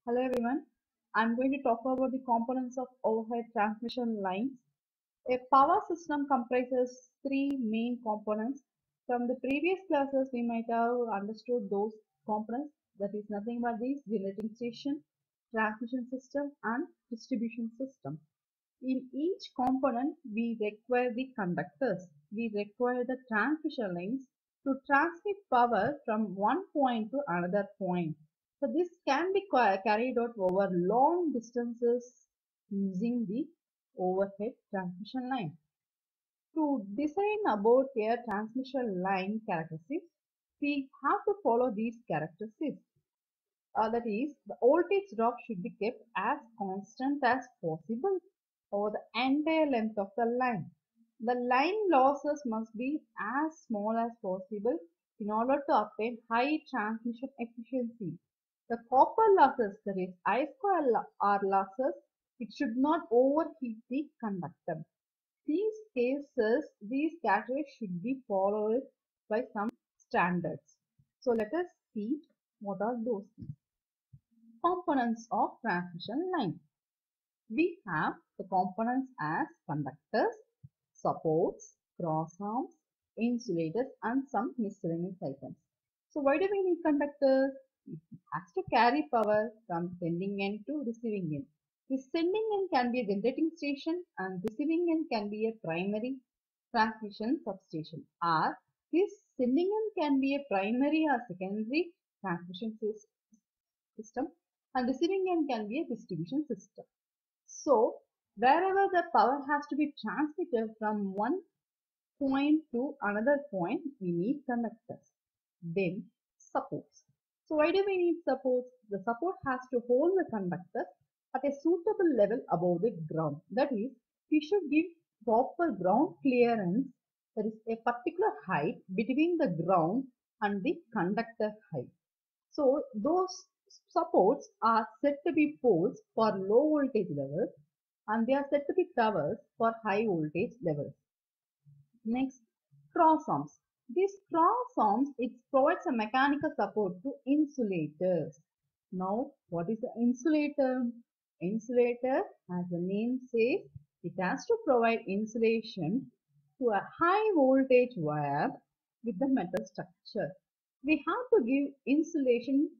Hello everyone. I'm going to talk about the components of overhead transmission lines. A power system comprises three main components. From the previous classes, we might have understood those components. That is nothing but the generating station, transmission system, and distribution system. In each component, we require the conductors. We require the transmission lines to transmit power from one point to another point. So this can be carried out over long distances using the overhead transmission line. To design about a transmission line characteristics, we have to follow these characteristics. That is, the voltage drop should be kept as constant as possible over the entire length of the line. The line losses must be as small as possible in order to obtain high transmission efficiency. The copper losses, that is I square R losses, it should not overheat the conductor. These categories should be followed by some standards. So let us see what are those things. Components of transmission line. We have the components as conductors, supports, cross arms, insulators, and some miscellaneous items. So why do we need conductors? It has to carry power from sending end to receiving end. The sending end can be a generating station and receiving end can be a primary transmission substation, or this sending end can be a primary or secondary transmission system and receiving end can be a distribution system. So wherever the power has to be transmitted from one point to another point, we need conductors. Then supports. So why do we need supports? The support has to hold the conductor at a suitable level above the ground. That is, we should give proper ground clearance. There is a particular height between the ground and the conductor height. So those supports are said to be poles for low voltage levels and they are said to be towers for high voltage levels. Next, cross arms. These cross arms, it provides a mechanical support to insulators. Now, what is the insulator? Insulator, as the name says, it has to provide insulation to a high voltage wire with the metal structure. We have to give insulation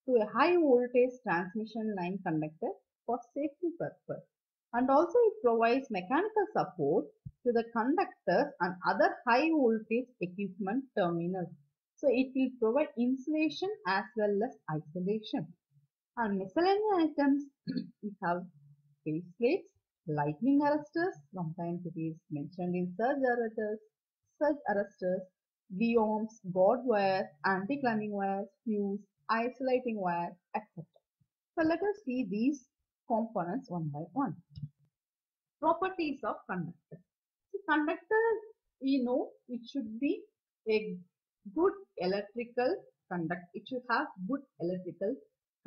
to a high voltage transmission line conductor for safety purpose. And also it provides mechanical support to the conductors and other high voltage equipment terminals. So it will provide insulation as well as isolation. And miscellaneous items, we have face plates, lightning arresters, sometimes it is mentioned in surge arresters, V-arms, guard wires, anti-climbing wires, fuse, isolating wire, etc. So let us see these components one by one. Properties of conductor. So conductor, we know it should be a good electrical conduct. It should have good electrical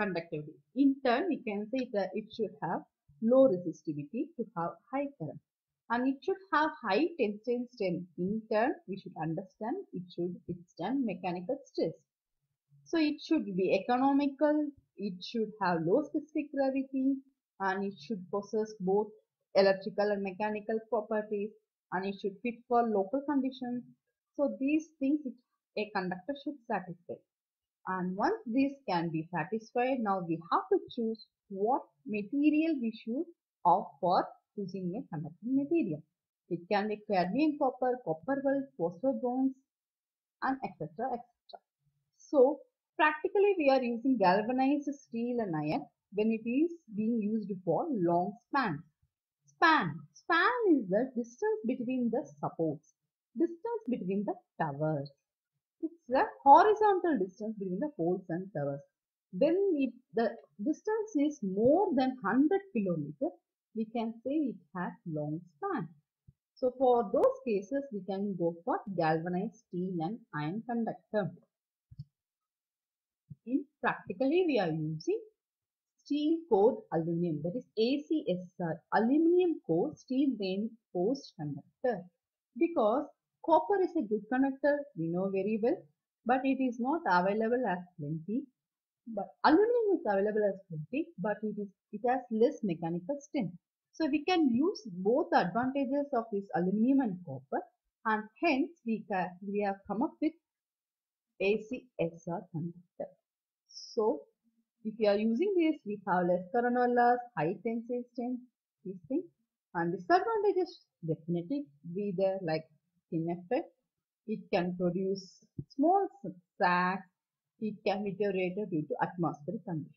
conductivity. In turn, we can say that it should have low resistivity to have high current. And it should have high tensile strength. In turn, we should understand it should withstand mechanical stress. So it should be economical, it should have low specific gravity, and it should possess both electrical and mechanical properties, and it should fit for local conditions. So these things a conductor should satisfy. And once these can be satisfied, now we have to choose what material we should opt for choosing a conducting material. It can be cadmium copper, copper weld, phosphor bronze, and etc. etc. So practically we are using galvanized steel and iron when it is being used for long spans. Span is the distance between the supports, distance between the towers. It's the horizontal distance between the poles and towers. When the distance is more than 100 kilometers, we can say it has long span. So for those cases, we can go for galvanized steel and iron conductor. In practically, we are using steel core aluminum, that is ACSR, aluminum core steel reinforced conductor. Because copper is a good conductor, we know very well, but it is not available as plenty. But aluminum is available as 20, but it has less mechanical strength. So we can use both the advantages of this aluminum and copper, and hence we have come up with ACSR conductor. So if you are using this, we have less coronal loss, high tensile strength, these things. And disadvantages definitely be there, like skin effect. It can produce small sacs. It can deteriorate due to atmospheric conditions.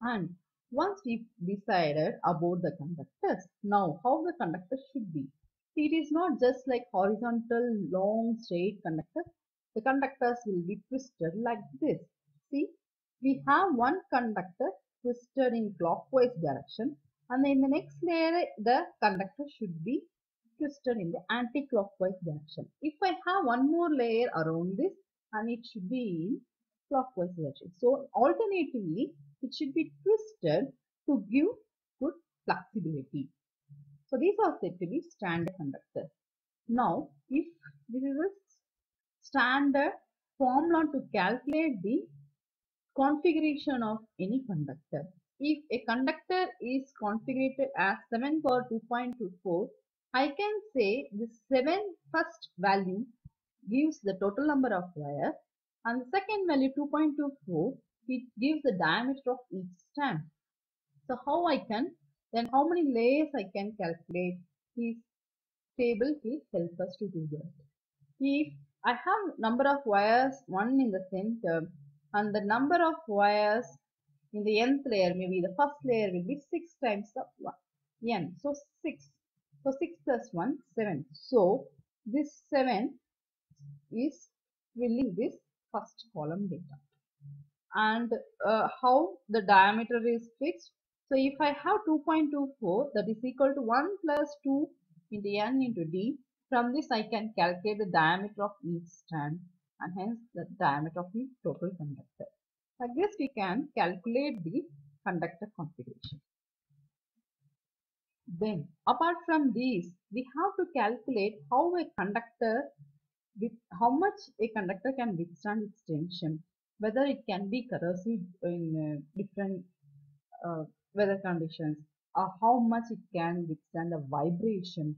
And once we decided about the conductors, now how the conductor should be. It is not just like horizontal, long, straight conductor. The conductors will be twisted like this. See, we have one conductor twisted in clockwise direction, and in the next layer, the conductor should be twisted in the anti-clockwise direction. If I have one more layer around this, and it should be in clockwise direction. So alternatively, it should be twisted to give good flexibility. So these are said to be standard conductors. Now, if this is a standard formula to calculate the configuration of any conductor. If a conductor is configured as 7 power 2.24, I can say the 7 first value gives the total number of wires, and the second value 2.24, it gives the diameter of each strand. So how I can, then how many layers I can calculate, this table will help us to do that. If I have number of wires 1 in the center, and the number of wires in the nth layer, maybe the first layer will be 6 times the n. So 6. So 6 plus 1, 7. So this 7 is filling this first column data. And how the diameter is fixed. So if I have 2.24, that is equal to 1 plus 2 into n into d. From this I can calculate the diameter of each strand, and hence the diameter of the total conductor. Like this we can calculate the conductor configuration. Then apart from these, we have to calculate how a conductor, how much a conductor can withstand its tension, whether it can be corrosive in different weather conditions, or how much it can withstand a vibration,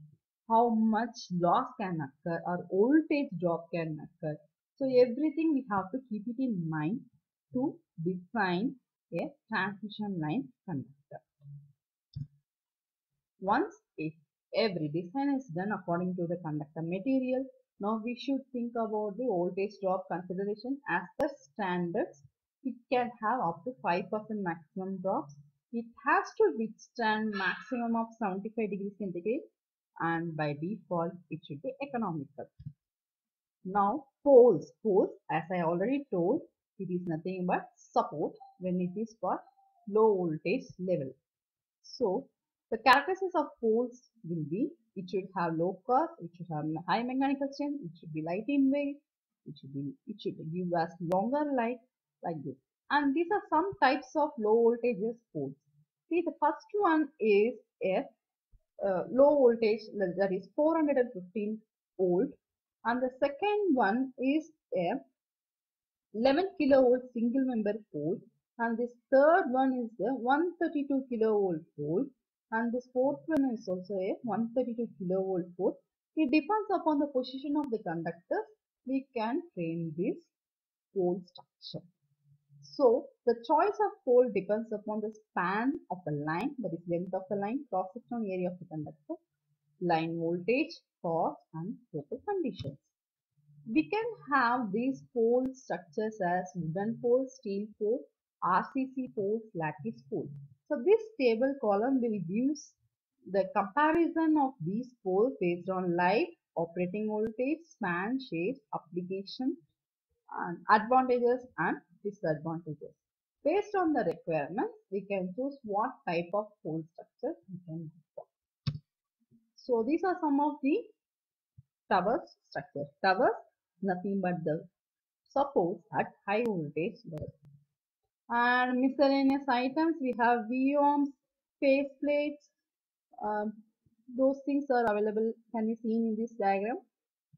how much loss can occur, or voltage drop can occur. So everything we have to keep it in mind to design a transmission line conductor. Once if every design is done according to the conductor material, now we should think about the voltage drop consideration. As per standards, it can have up to 5% maximum drops. It has to withstand maximum of 75 degrees centigrade, and by default it should be economical. Now poles, as I already told, it is nothing but support when it is for low voltage level. So the characteristics of poles will be, it should have low cost, it should have high mechanical strength, it should be light in weight, it should give us longer life, like this. And these are some types of low voltage poles. See, the first one is a low voltage, that is 415 volt, and the second one is a 11 kilovolt single member pole, and this third one is the 132 kilovolt pole, and this fourth one is also a 132 kilovolt pole. It depends upon the position of the conductors, we can frame this pole structure. So the choice of pole depends upon the span of the line, that is length of the line, cross section area of the conductor, line voltage, cost, and local conditions. We can have these pole structures as wooden pole, steel pole, RCC pole, lattice pole. So this table column will give the comparison of these poles based on light, operating voltage, span, shape, application, and advantages and disadvantages. Based on the requirements, we can choose what type of pole structure we can go for. So these are some of the towers structure. Towers, nothing but the supports at high voltage level. And miscellaneous items, we have V-arms, face plates, those things are available, can be seen in this diagram.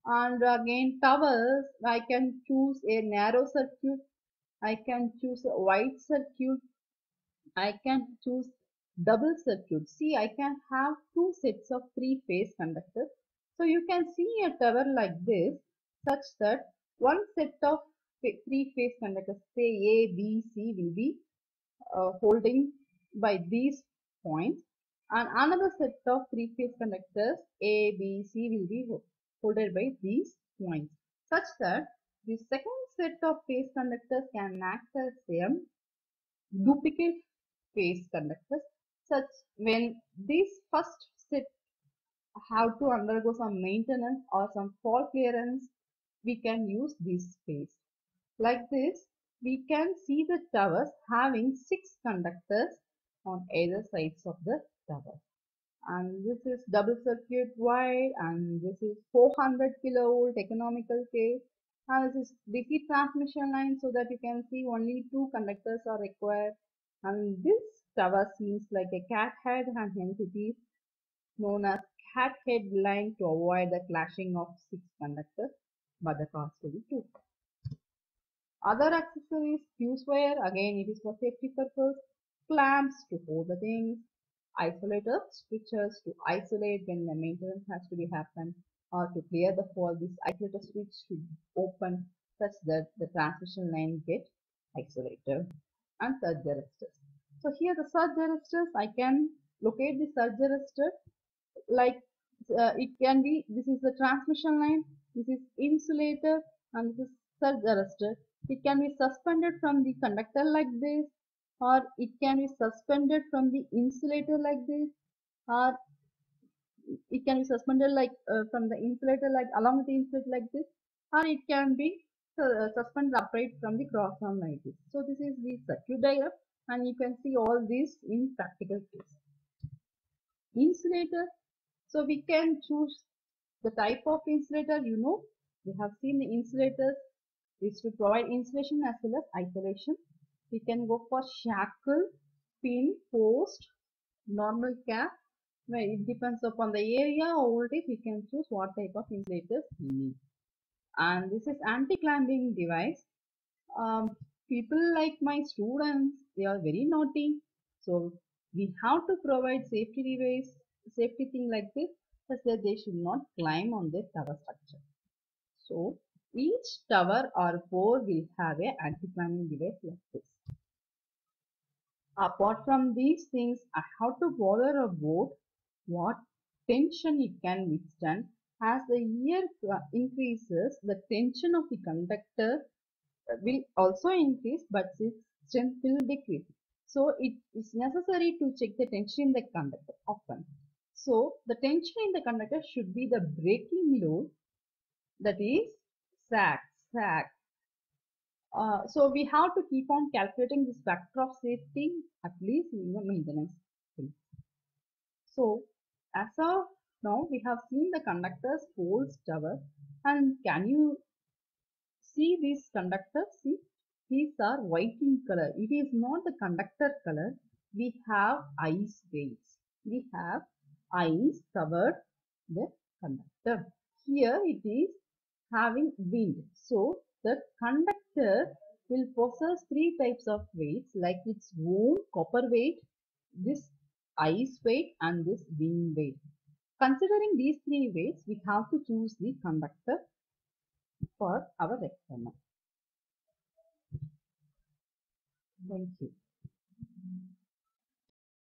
And again, towers, I can choose a narrow circuit I can choose a wide circuit. I can choose double circuit. See, I can have two sets of three-phase conductors. So you can see a tower like this, such that one set of three-phase conductors, say A, B, C, will be holding by these points, and another set of three-phase conductors A, B, C will be holded by these points, such that the second set of phase conductors can act as a duplicate phase conductors, such when this first set have to undergo some maintenance or some fault clearance, we can use this phase. Like this, we can see the towers having 6 conductors on either sides of the tower. And this is double circuit wide, and this is 400 kilovolt economical case, and this is DC transmission line, so that you can see only 2 conductors are required. And this tower seems like a cat head, and hence it is known as cat head line to avoid the clashing of 6 conductors, but the cost will be 2. Other accessories, fuse wire, again it is for safety purpose, clamps to hold the things, isolators, switches to isolate when the maintenance has to be happen, or to clear the fault. This isolator switch should open such that the transmission line get isolated, and surge arresters. So here the surge arresters, I can locate the surge arrestor like it can be, this is the transmission line, this is insulator, and this is surge arrestor. It can be suspended from the conductor like this, or it can be suspended from the insulator like this, or it can be suspended like from the insulator like along with the insulator like this, or it can be suspended upright from the cross arm like this. So this is the circuit diagram, and you can see all these in practical case. Insulator, so we can choose the type of insulator. We have seen the insulators is to provide insulation as well as isolation. We can go for shackle, pin, post, normal cap. Well, it depends upon the area or voltage. We can choose what type of insulators we need. And this is anti-clamping device. People like my students, they are very naughty. So we have to provide safety thing like this, such that they should not climb on the tower structure. So each tower or pole will have a anti-clamping device like this. Apart from these things, I have to bother about what tension it can withstand. As the year increases, the tension of the conductor will also increase, but its strength will decrease. So it is necessary to check the tension in the conductor often. So the tension in the conductor should be the breaking load, that is sag. So we have to keep on calculating this factor of safety at least in the maintenance phase. So as of now, we have seen the conductors, poles, tower, and can you see these conductors? See, these are white in color. It is not the conductor color. We have ice weights. We have ice covered the conductor. Here it is having wind. So the conductor will possess 3 types of weights, like its own copper weight, this ice weight, and this wind weight. Considering these 3 weights, we have to choose the conductor for our experiment. Thank you.